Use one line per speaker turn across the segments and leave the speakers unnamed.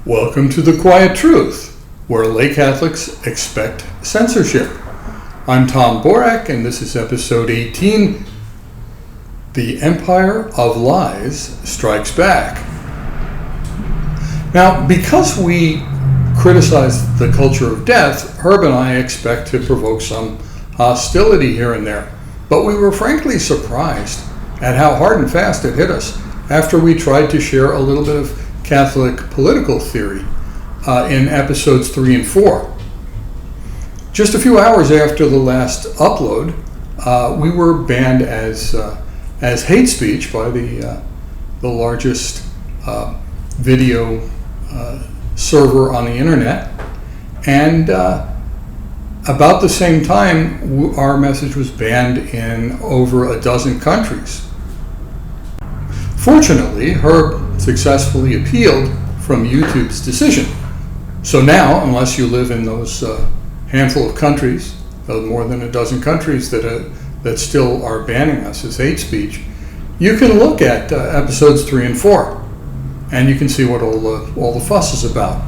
Welcome to The Quiet Truth, where lay Catholics expect censorship. I'm Tom Borak, and this is episode 18, The Empire of Lies Strikes Back. Now, because we criticize the culture of death, Herb and I expect to provoke some hostility here and there. But we were frankly surprised at how hard and fast it hit us after we tried to share a little bit of Catholic political theory in episodes 3 and 4. Just a few hours after the last upload, we were banned as hate speech by the largest video server on the internet, and about the same time, our message was banned in over a dozen countries. Fortunately, Herb successfully appealed from YouTube's decision. So now, unless you live in those handful of countries, more than a dozen countries that still are banning us as hate speech, you can look at episodes 3 and 4, and you can see what all the fuss is about.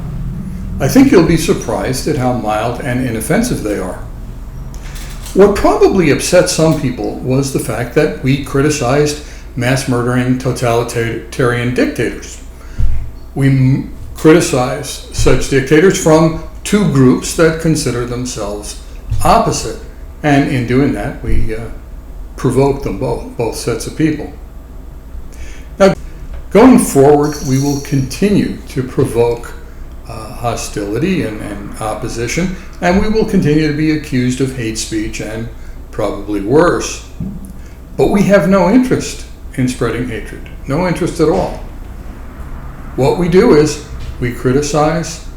I think you'll be surprised at how mild and inoffensive they are. What probably upset some people was the fact that we criticized mass-murdering totalitarian dictators. We criticize such dictators from two groups that consider themselves opposite, and in doing that, we provoke them both sets of people. Now, going forward, we will continue to provoke hostility and opposition, and we will continue to be accused of hate speech and probably worse. But we have no interest in spreading hatred, no interest at all. What we do is we criticize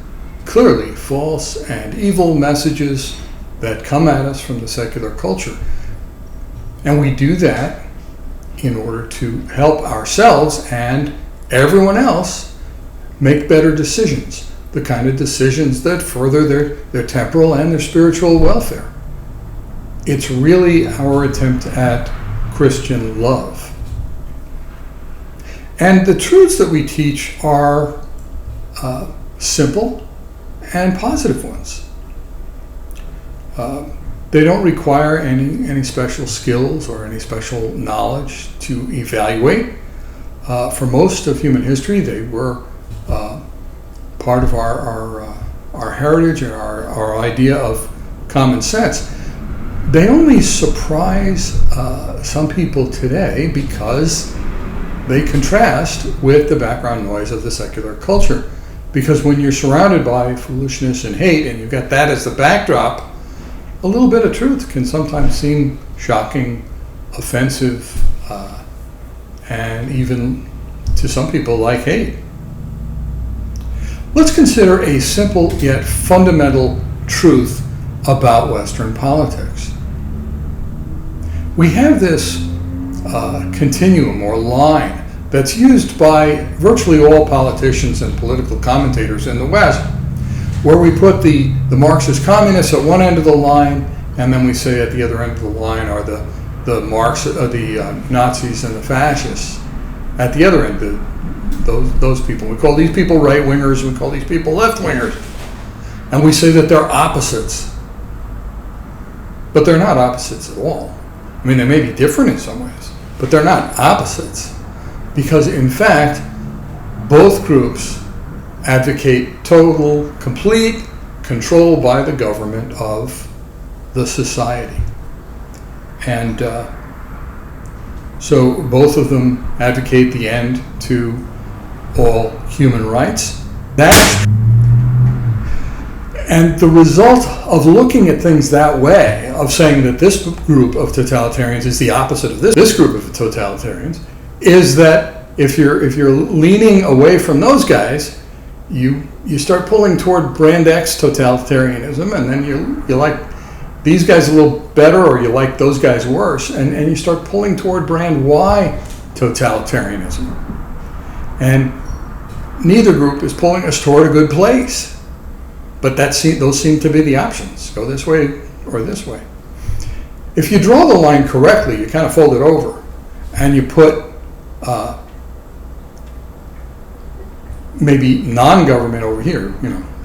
clearly false and evil messages that come at us from the secular culture. And we do that in order to help ourselves and everyone else make better decisions, the kind of decisions that further their temporal and their spiritual welfare. It's really our attempt at Christian love. And the truths that we teach are simple and positive ones. They don't require any special skills or any special knowledge to evaluate. For most of human history, they were part of our heritage and our idea of common sense. They only surprise some people today because they contrast with the background noise of the secular culture. Because when you're surrounded by foolishness and hate, and you've got that as the backdrop, a little bit of truth can sometimes seem shocking, offensive, and even to some people like hate. Let's consider a simple yet fundamental truth about Western politics. We have this continuum or line that's used by virtually all politicians and political commentators in the West, where we put the Marxist communists at one end of the line, and then we say at the other end of the line are the Nazis and the fascists. At the other end, those people. We call these people right-wingers, we call these people left-wingers. And we say that they're opposites. But they're not opposites at all. I mean, they may be different in some ways, but they're not opposites. Because in fact, both groups advocate total, complete control by the government of the society. And so both of them advocate the end to all human rights. And the result of looking at things that way, of saying that this group of totalitarians is the opposite of this group of totalitarians, is that if you're leaning away from those guys, you start pulling toward brand X totalitarianism, and then you like these guys a little better, or you like those guys worse, and you start pulling toward brand Y totalitarianism. And neither group is pulling us toward a good place. But those seem to be the options. Go this way or this way. If you draw the line correctly, you kind of fold it over, and you put maybe non-government over here,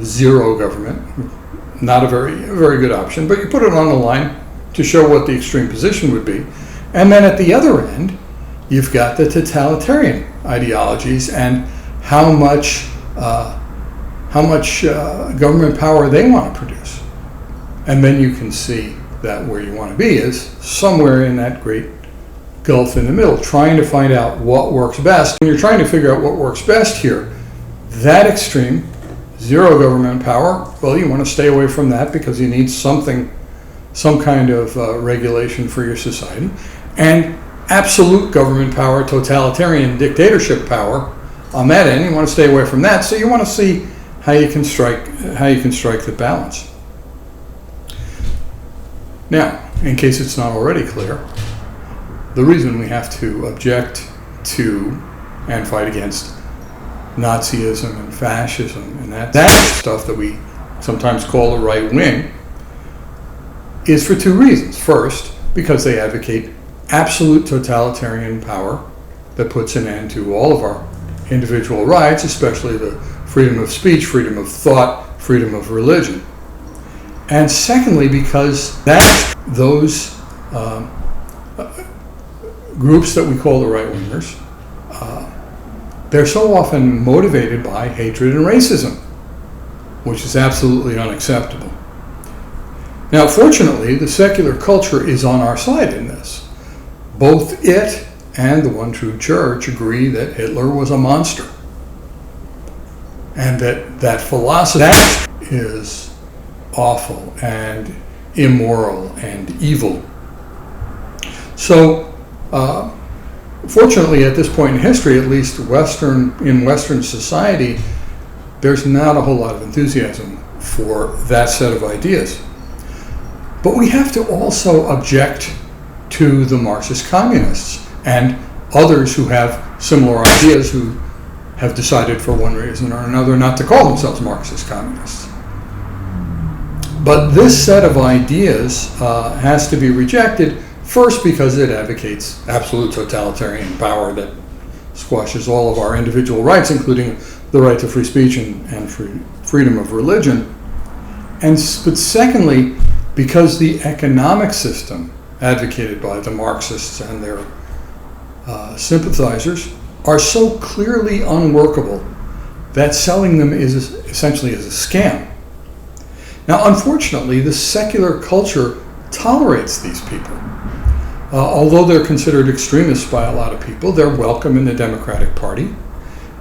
zero government, not a very good option, but you put it on the line to show what the extreme position would be. And then at the other end, you've got the totalitarian ideologies and how much government power they want to produce. And then you can see that where you want to be is somewhere in that great gulf in the middle, trying to find out what works best. When you're trying to figure out what works best here, that extreme, zero government power, well, you want to stay away from that because you need some kind of regulation for your society. And absolute government power, totalitarian dictatorship power, on that end, you want to stay away from that. So you want to see how you can strike the balance. Now, in case it's not already clear, the reason we have to object to and fight against Nazism and fascism and that stuff that we sometimes call the right wing is for two reasons. First, because they advocate absolute totalitarian power that puts an end to all of our individual rights, especially the freedom of speech, freedom of thought, freedom of religion. And secondly, because those groups that we call the right-wingers, they're so often motivated by hatred and racism, which is absolutely unacceptable. Now, fortunately, the secular culture is on our side in this. Both it and the one true church agree that Hitler was a monster, and that philosophy is awful and immoral and evil. So, fortunately, at this point in history, at least in Western society, there's not a whole lot of enthusiasm for that set of ideas. But we have to also object to the Marxist communists and others who have similar ideas who have decided for one reason or another not to call themselves Marxist communists. But this set of ideas has to be rejected, first because it advocates absolute totalitarian power that squashes all of our individual rights, including the right to free speech and freedom of religion. But secondly, because the economic system advocated by the Marxists and their sympathizers are so clearly unworkable that selling them is essentially as a scam. Now, unfortunately, the secular culture tolerates these people. Although they're considered extremists by a lot of people, they're welcome in the Democratic Party,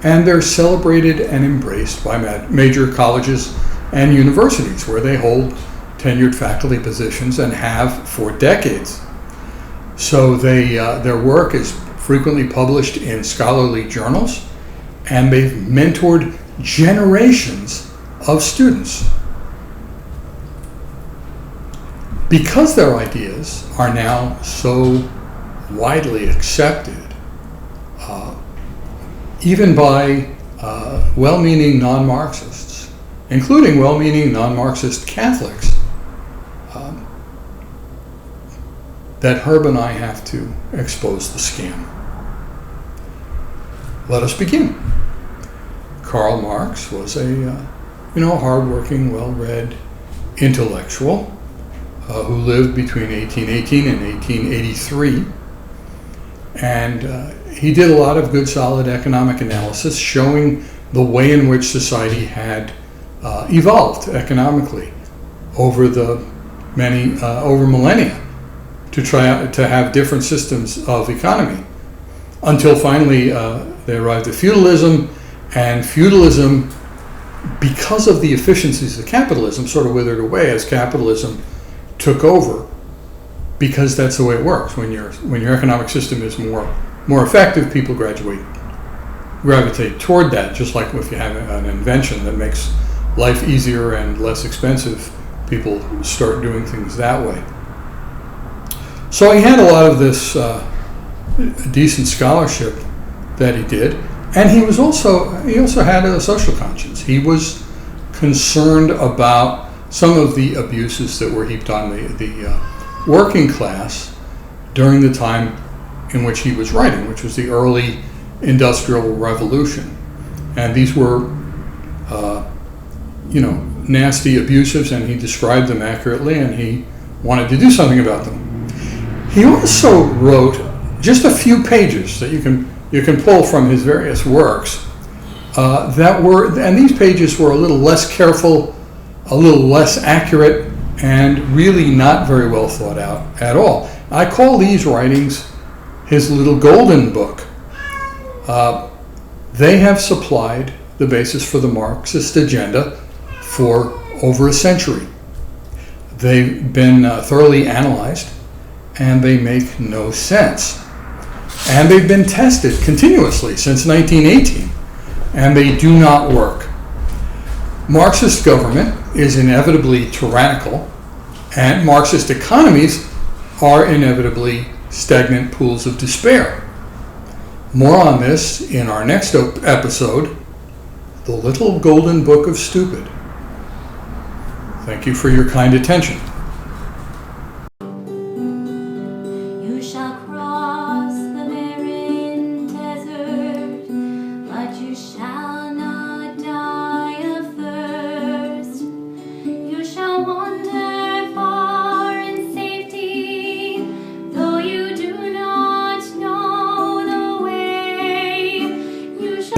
and they're celebrated and embraced by major colleges and universities where they hold tenured faculty positions and have for decades. So their work is frequently published in scholarly journals, and they've mentored generations of students. Because their ideas are now so widely accepted, even by well-meaning non-Marxists, including well-meaning non-Marxist Catholics, that Herb and I have to expose the scam. Let us begin. Karl Marx was a hardworking, well-read intellectual who lived between 1818 and 1883. And he did a lot of good, solid economic analysis showing the way in which society had evolved economically over millennia to try to have different systems of economy, until finally they arrived at feudalism, and feudalism, because of the efficiencies of capitalism, sort of withered away as capitalism took over, because that's the way it works. When your economic system is more effective, people gravitate toward that. Just like if you have an invention that makes life easier and less expensive, people start doing things that way. So he had a lot of this decent scholarship that he did, and he also had a social conscience. He was concerned about some of the abuses that were heaped on the working class during the time in which he was writing, which was the early Industrial Revolution. And these were, nasty abusives, and he described them accurately, and he wanted to do something about them. He also wrote just a few pages that you can pull from his various works and these pages were a little less careful, a little less accurate, and really not very well thought out at all. I call these writings his little golden book. They have supplied the basis for the Marxist agenda for over a century. They've been thoroughly analyzed, and they make no sense. And they've been tested continuously since 1918, and they do not work. Marxist government is inevitably tyrannical, and Marxist economies are inevitably stagnant pools of despair. More on this in our next episode, The Little Golden Book of Stupid. Thank you for your kind attention.
You shall cross the barren desert, but you shall not die of thirst. You shall wander far in safety, though you do not know the way. You shall